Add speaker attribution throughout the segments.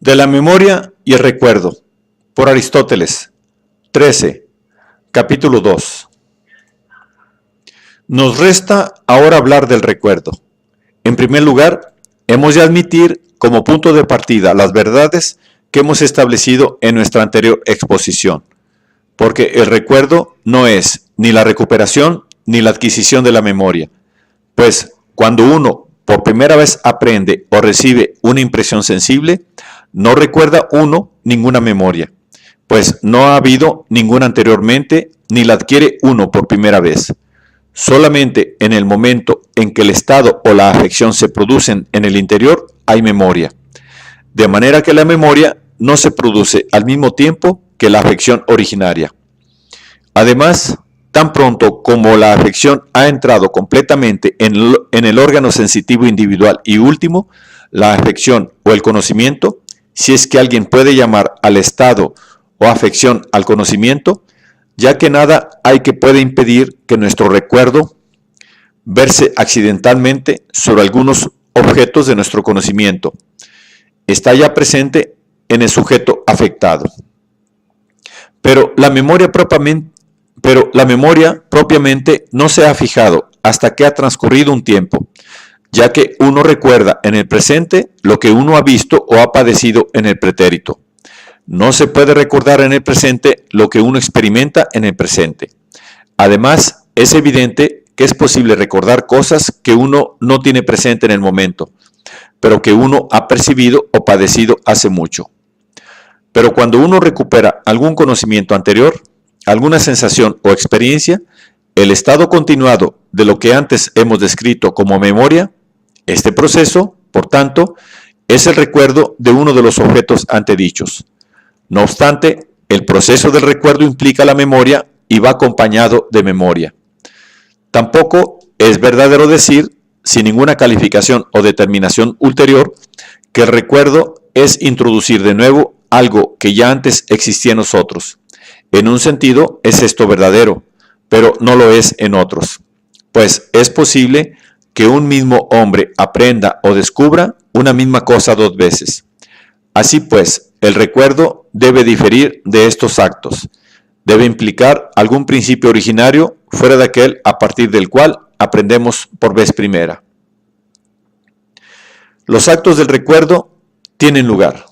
Speaker 1: De la memoria y el recuerdo, por Aristóteles, 13, capítulo 2. Nos resta ahora hablar del recuerdo. En primer lugar, hemos de admitir como punto de partida las verdades que hemos establecido en nuestra anterior exposición, porque el recuerdo no es ni la recuperación ni la adquisición de la memoria, pues cuando uno por primera vez aprende o recibe una impresión sensible, no recuerda uno ninguna memoria, pues no ha habido ninguna anteriormente ni la adquiere uno por primera vez. Solamente en el momento en que el estado o la afección se producen en el interior hay memoria, de manera que la memoria no se produce al mismo tiempo que la afección originaria. Además, tan pronto como la afección ha entrado completamente en el órgano sensitivo individual y último, la afección o el conocimiento, si es que alguien puede llamar al estado o afección al conocimiento, ya que nada hay que puede impedir que nuestro recuerdo verse accidentalmente sobre algunos objetos de nuestro conocimiento, está ya presente en el sujeto afectado. Pero la memoria propiamente no se ha fijado hasta que ha transcurrido un tiempo, ya que uno recuerda en el presente lo que uno ha visto o ha padecido en el pretérito. No se puede recordar en el presente lo que uno experimenta en el presente. Además, es evidente que es posible recordar cosas que uno no tiene presente en el momento, pero que uno ha percibido o padecido hace mucho. Pero cuando uno recupera algún conocimiento anterior, alguna sensación o experiencia, el estado continuado de lo que antes hemos descrito como memoria, este proceso, por tanto, es el recuerdo de uno de los objetos antedichos. No obstante, el proceso del recuerdo implica la memoria y va acompañado de memoria. Tampoco es verdadero decir, sin ninguna calificación o determinación ulterior, que el recuerdo es introducir de nuevo algo que ya antes existía en nosotros. En un sentido es esto verdadero, pero no lo es en otros, pues es posible que un mismo hombre aprenda o descubra una misma cosa dos veces. Así pues, el recuerdo debe diferir de estos actos, debe implicar algún principio originario fuera de aquel a partir del cual aprendemos por vez primera. Los actos del recuerdo tienen lugar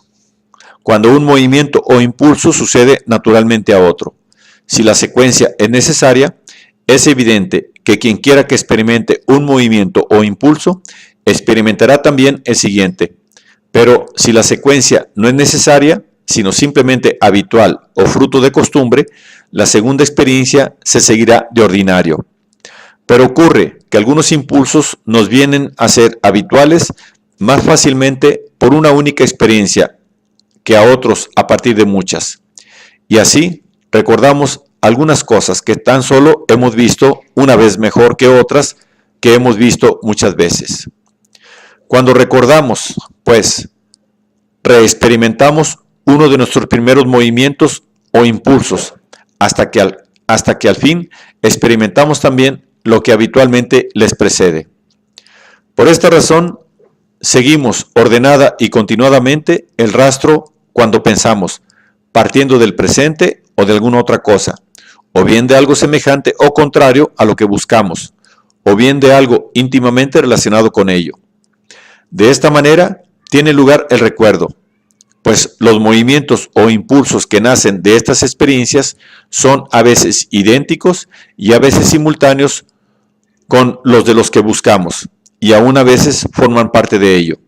Speaker 1: cuando un movimiento o impulso sucede naturalmente a otro. Si la secuencia es necesaria, es evidente que quien quiera que experimente un movimiento o impulso, experimentará también el siguiente. Pero si la secuencia no es necesaria, sino simplemente habitual o fruto de costumbre, la segunda experiencia se seguirá de ordinario. Pero ocurre que algunos impulsos nos vienen a ser habituales más fácilmente por una única experiencia que a otros a partir de muchas. Y así recordamos algunas cosas que tan solo hemos visto una vez mejor que otras que hemos visto muchas veces. Cuando recordamos, pues, reexperimentamos uno de nuestros primeros movimientos o impulsos, hasta que al fin experimentamos también lo que habitualmente les precede. Por esta razón, seguimos ordenada y continuadamente el rastro cuando pensamos, partiendo del presente o de alguna otra cosa, o bien de algo semejante o contrario a lo que buscamos, o bien de algo íntimamente relacionado con ello. De esta manera tiene lugar el recuerdo, pues los movimientos o impulsos que nacen de estas experiencias son a veces idénticos y a veces simultáneos con los de los que buscamos, y aún a veces forman parte de ello.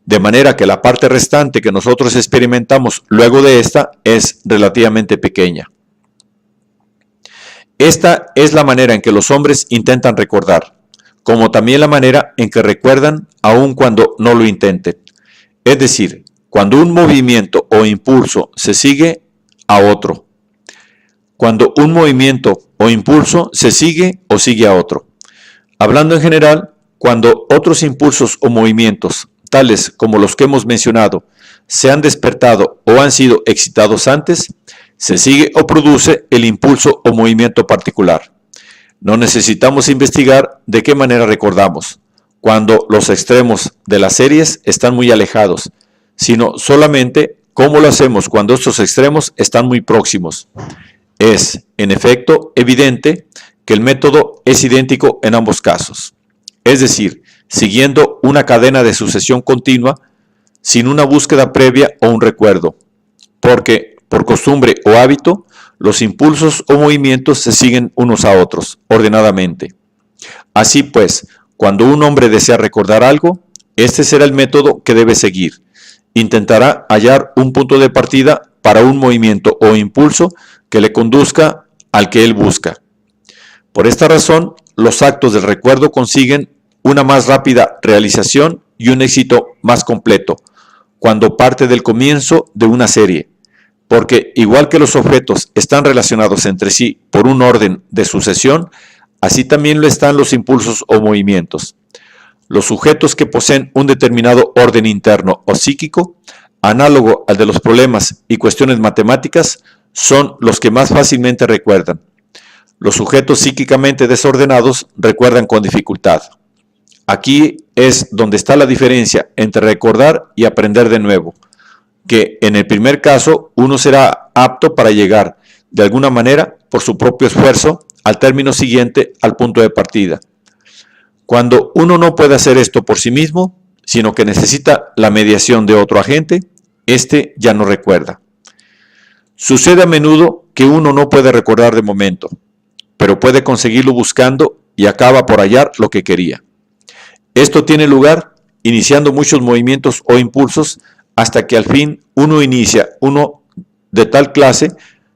Speaker 1: De manera que la parte restante que nosotros experimentamos luego de esta es relativamente pequeña. Esta es la manera en que los hombres intentan recordar, como también la manera en que recuerdan aun cuando no lo intenten. Es decir, cuando un movimiento o impulso se sigue a otro. Cuando un movimiento o impulso se sigue o sigue a otro. Hablando en general, cuando otros impulsos o movimientos, tales como los que hemos mencionado, se han despertado o han sido excitados antes, se sigue o produce el impulso o movimiento particular. No necesitamos investigar de qué manera recordamos, cuando los extremos de las series están muy alejados, sino solamente cómo lo hacemos cuando estos extremos están muy próximos. Es, en efecto, evidente que el método es idéntico en ambos casos, es decir, siguiendo una cadena de sucesión continua sin una búsqueda previa o un recuerdo, porque por costumbre o hábito, los impulsos o movimientos se siguen unos a otros, ordenadamente. Así pues, cuando un hombre desea recordar algo, este será el método que debe seguir. Intentará hallar un punto de partida para un movimiento o impulso que le conduzca al que él busca. Por esta razón, los actos del recuerdo consiguen una más rápida realización y un éxito más completo, cuando parte del comienzo de una serie, porque igual que los objetos están relacionados entre sí por un orden de sucesión, así también lo están los impulsos o movimientos. Los sujetos que poseen un determinado orden interno o psíquico, análogo al de los problemas y cuestiones matemáticas, son los que más fácilmente recuerdan. Los sujetos psíquicamente desordenados recuerdan con dificultad. Aquí es donde está la diferencia entre recordar y aprender de nuevo, que en el primer caso uno será apto para llegar, de alguna manera, por su propio esfuerzo, al término siguiente al punto de partida. Cuando uno no puede hacer esto por sí mismo, sino que necesita la mediación de otro agente, éste ya no recuerda. Sucede a menudo que uno no puede recordar de momento, pero puede conseguirlo buscando y acaba por hallar lo que quería. Esto tiene lugar iniciando muchos movimientos o impulsos hasta que al fin uno inicia uno de tal clase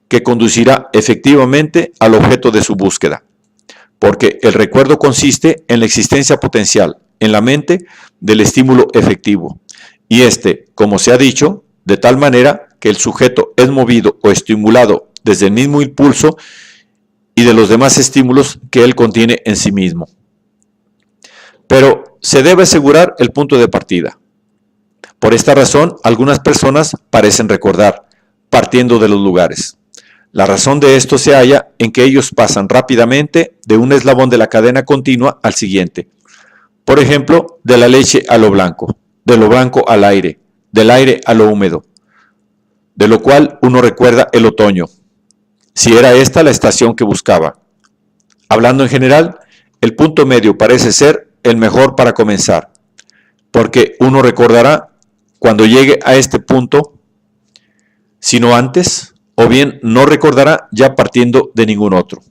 Speaker 1: que conducirá efectivamente al objeto de su búsqueda. Porque el recuerdo consiste en la existencia potencial en la mente del estímulo efectivo. Y este, como se ha dicho, de tal manera que el sujeto es movido o estimulado desde el mismo impulso y de los demás estímulos que él contiene en sí mismo. Pero se debe asegurar el punto de partida. Por esta razón, algunas personas parecen recordar, partiendo de los lugares. La razón de esto se halla en que ellos pasan rápidamente de un eslabón de la cadena continua al siguiente. Por ejemplo, de la leche a lo blanco al aire, del aire a lo húmedo, de lo cual uno recuerda el otoño, si era esta la estación que buscaba. Hablando en general, el punto medio parece ser el mejor para comenzar, porque uno recordará cuando llegue a este punto, sino antes, o bien no recordará ya partiendo de ningún otro.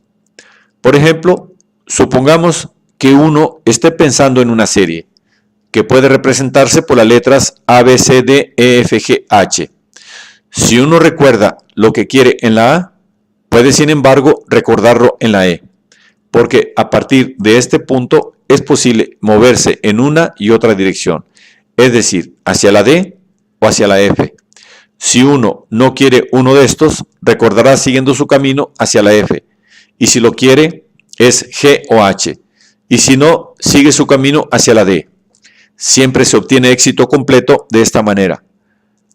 Speaker 1: Por ejemplo, supongamos que uno esté pensando en una serie, que puede representarse por las letras A, B, C, D, E, F, G, H. Si uno recuerda lo que quiere en la A, puede sin embargo recordarlo en la E, porque a partir de este punto es posible moverse en una y otra dirección, es decir, hacia la D o hacia la F. Si uno no quiere uno de estos, recordará siguiendo su camino hacia la F, y si lo quiere es G o H, y si no, sigue su camino hacia la D. Siempre se obtiene éxito completo de esta manera.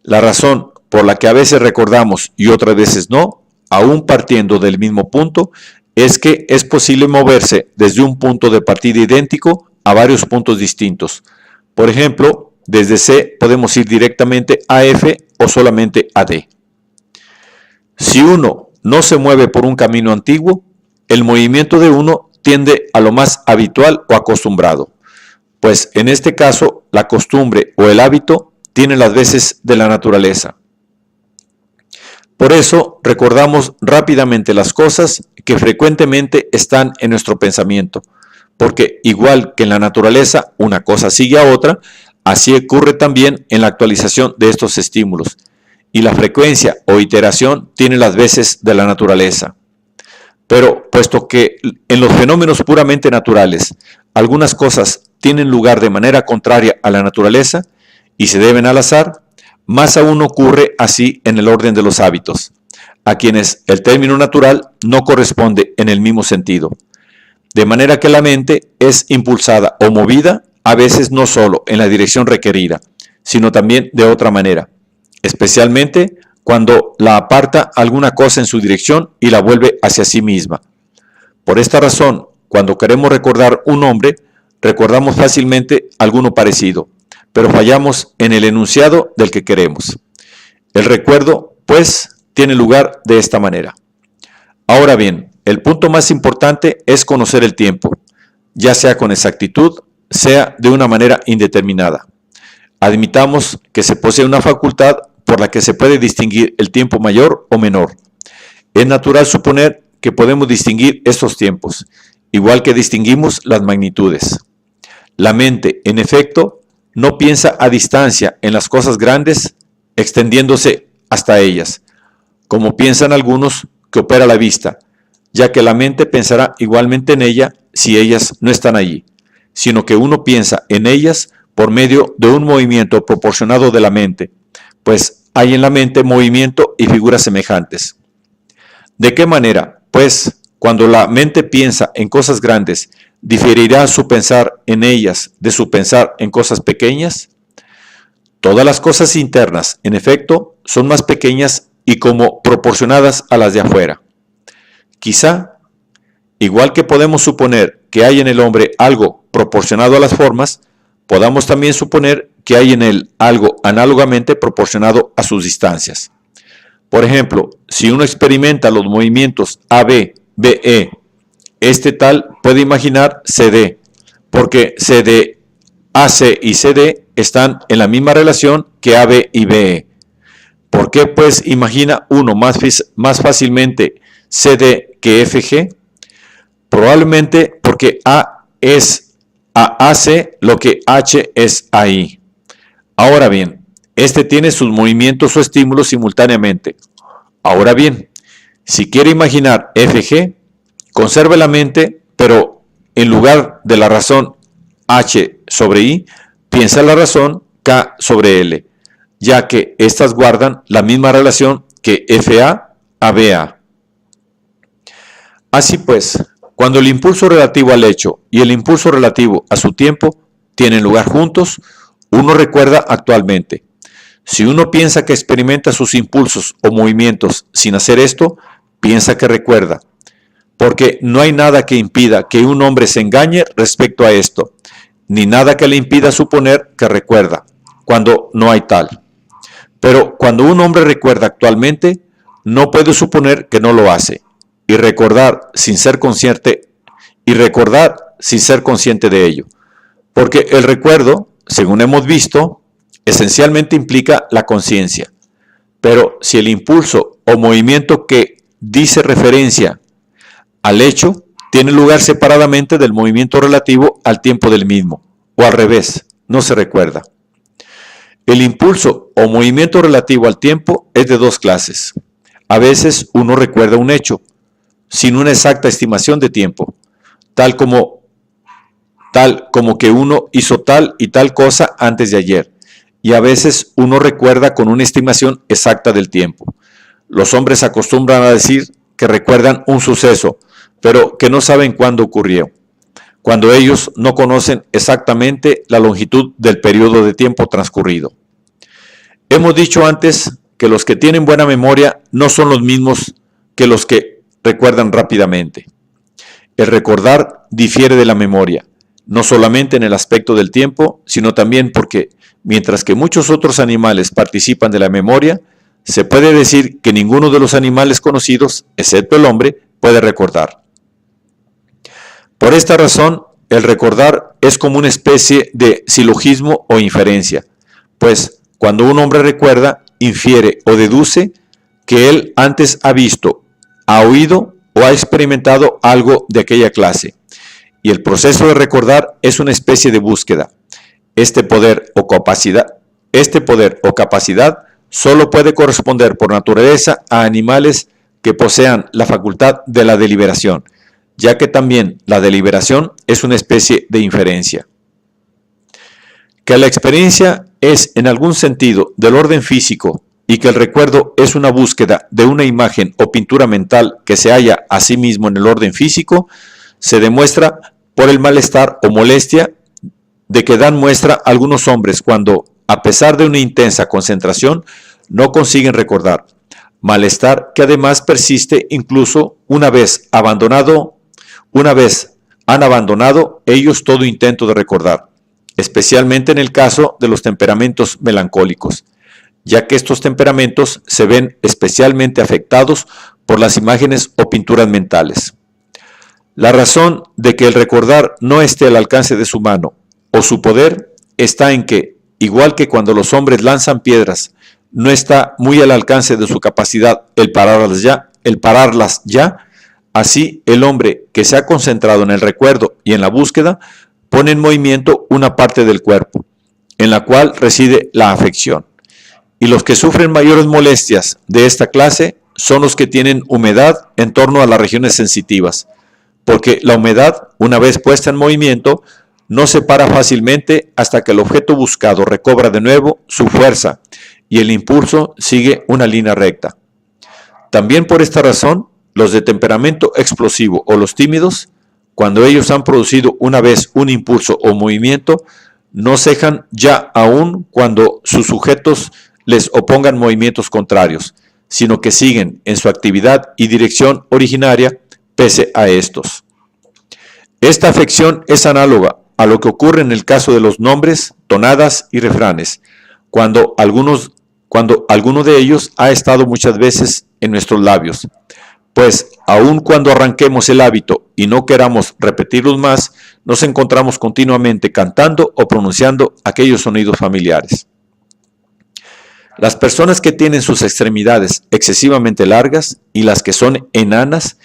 Speaker 1: La razón por la que a veces recordamos y otras veces no, aún partiendo del mismo punto, es que es posible moverse desde un punto de partida idéntico a varios puntos distintos. Por ejemplo, desde C podemos ir directamente a F o solamente a D. Si uno no se mueve por un camino antiguo, el movimiento de uno tiende a lo más habitual o acostumbrado, pues en este caso la costumbre o el hábito tiene las veces de la naturaleza. Por eso recordamos rápidamente las cosas que frecuentemente están en nuestro pensamiento, porque igual que en la naturaleza una cosa sigue a otra, así ocurre también en la actualización de estos estímulos, y la frecuencia o iteración tiene las veces de la naturaleza. Pero puesto que en los fenómenos puramente naturales algunas cosas tienen lugar de manera contraria a la naturaleza y se deben al azar, más aún ocurre así en el orden de los hábitos, a quienes el término natural no corresponde en el mismo sentido. De manera que la mente es impulsada o movida a veces no solo en la dirección requerida, sino también de otra manera, especialmente cuando la aparta alguna cosa en su dirección y la vuelve hacia sí misma. Por esta razón, cuando queremos recordar un nombre, recordamos fácilmente alguno parecido, pero fallamos en el enunciado del que queremos. El recuerdo, pues, tiene lugar de esta manera. Ahora bien, el punto más importante es conocer el tiempo, ya sea con exactitud, sea de una manera indeterminada. Admitamos que se posee una facultad por la que se puede distinguir el tiempo mayor o menor. Es natural suponer que podemos distinguir estos tiempos, igual que distinguimos las magnitudes. La mente, en efecto, no piensa a distancia en las cosas grandes, extendiéndose hasta ellas, como piensan algunos que opera la vista, ya que la mente pensará igualmente en ella si ellas no están allí, sino que uno piensa en ellas por medio de un movimiento proporcionado de la mente, pues hay en la mente movimiento y figuras semejantes. ¿De qué manera? Pues, cuando la mente piensa en cosas grandes, ¿diferirá su pensar en ellas de su pensar en cosas pequeñas? Todas las cosas internas, en efecto, son más pequeñas y como proporcionadas a las de afuera. Quizá, igual que podemos suponer que hay en el hombre algo proporcionado a las formas, podamos también suponer que hay en él algo análogamente proporcionado a sus distancias. Por ejemplo, si uno experimenta los movimientos AB, BE, este tal puede imaginar CD, porque CD, AC y CD están en la misma relación que AB y BE. ¿Por qué pues imagina uno más fácilmente CD que FG? Probablemente porque A es a AC lo que H es a I. Ahora bien, este tiene sus movimientos o estímulos simultáneamente. Ahora bien, si quiere imaginar FG, conserve la mente, pero en lugar de la razón H sobre I, piensa la razón K sobre L, ya que éstas guardan la misma relación que FA a BA. Así pues, cuando el impulso relativo al hecho y el impulso relativo a su tiempo tienen lugar juntos, uno recuerda actualmente. Si uno piensa que experimenta sus impulsos o movimientos sin hacer esto, piensa que recuerda, porque no hay nada que impida que un hombre se engañe respecto a esto, ni nada que le impida suponer que recuerda, cuando no hay tal. Pero cuando un hombre recuerda actualmente, no puede suponer que no lo hace, y recordar sin ser consciente de ello, porque el recuerdo, según hemos visto, esencialmente implica la conciencia. Pero si el impulso o movimiento que dice referencia al hecho tiene lugar separadamente del movimiento relativo al tiempo del mismo, o al revés, no se recuerda. El impulso o movimiento relativo al tiempo es de dos clases. A veces uno recuerda un hecho, sin una exacta estimación de tiempo, tal como que uno hizo tal y tal cosa antes de ayer, y a veces uno recuerda con una estimación exacta del tiempo. Los hombres acostumbran a decir que recuerdan un suceso, pero que no saben cuándo ocurrió, cuando ellos no conocen exactamente la longitud del periodo de tiempo transcurrido. Hemos dicho antes que los que tienen buena memoria no son los mismos que los que recuerdan rápidamente. El recordar difiere de la memoria, no solamente en el aspecto del tiempo, sino también porque, mientras que muchos otros animales participan de la memoria, se puede decir que ninguno de los animales conocidos, excepto el hombre, puede recordar. Por esta razón, el recordar es como una especie de silogismo o inferencia, pues cuando un hombre recuerda, infiere o deduce que él antes ha visto, ha oído o ha experimentado algo de aquella clase. Y el proceso de recordar es una especie de búsqueda. Este poder o capacidad solo puede corresponder por naturaleza a animales que posean la facultad de la deliberación, ya que también la deliberación es una especie de inferencia. Que la experiencia es en algún sentido del orden físico y que el recuerdo es una búsqueda de una imagen o pintura mental que se halla a sí mismo en el orden físico, se demuestra por el malestar o molestia de que dan muestra algunos hombres cuando, a pesar de una intensa concentración, no consiguen recordar. Malestar que además persiste incluso una vez han abandonado ellos todo intento de recordar. especialmente en el caso de los temperamentos melancólicos, ya que estos temperamentos se ven especialmente afectados por las imágenes o pinturas mentales. La razón de que el recordar no esté al alcance de su mano o su poder está en que, igual que cuando los hombres lanzan piedras, no está muy al alcance de su capacidad el pararlas ya, así el hombre que se ha concentrado en el recuerdo y en la búsqueda pone en movimiento una parte del cuerpo, en la cual reside la afección. Y los que sufren mayores molestias de esta clase son los que tienen humedad en torno a las regiones sensitivas, porque la humedad, una vez puesta en movimiento, no se para fácilmente hasta que el objeto buscado recobra de nuevo su fuerza y el impulso sigue una línea recta. También por esta razón, los de temperamento explosivo o los tímidos, cuando ellos han producido una vez un impulso o movimiento, no cejan ya aún cuando sus sujetos les opongan movimientos contrarios, sino que siguen en su actividad y dirección originaria pese a estos. Esta afección es análoga a lo que ocurre en el caso de los nombres, tonadas y refranes, cuando alguno de ellos ha estado muchas veces en nuestros labios, pues aun cuando arranquemos el hábito y no queramos repetirlos más, nos encontramos continuamente cantando o pronunciando aquellos sonidos familiares. Las personas que tienen sus extremidades excesivamente largas y las que son enanas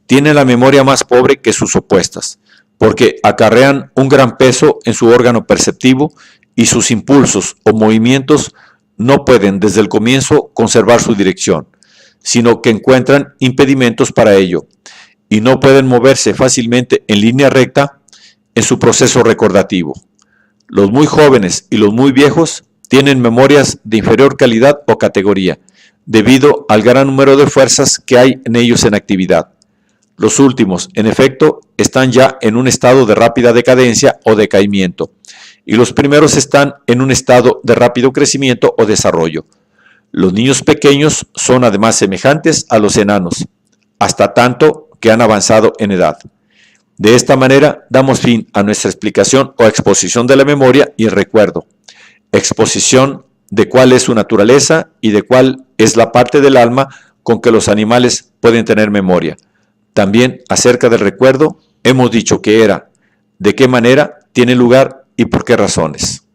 Speaker 1: tienen la memoria más pobre que sus opuestas, porque acarrean un gran peso en su órgano perceptivo y sus impulsos o movimientos no pueden desde el comienzo conservar su dirección, sino que encuentran impedimentos para ello y no pueden moverse fácilmente en línea recta en su proceso recordativo. Los muy jóvenes y los muy viejos tienen memorias de inferior calidad o categoría, debido al gran número de fuerzas que hay en ellos en actividad. Los últimos, en efecto, están ya en un estado de rápida decadencia o decaimiento, y los primeros están en un estado de rápido crecimiento o desarrollo. Los niños pequeños son además semejantes a los enanos, hasta tanto que han avanzado en edad. De esta manera damos fin a nuestra explicación o exposición de la memoria y el recuerdo. Exposición de cuál es su naturaleza y de cuál es la parte del alma con que los animales pueden tener memoria. También acerca del recuerdo hemos dicho qué era, de qué manera tiene lugar y por qué razones.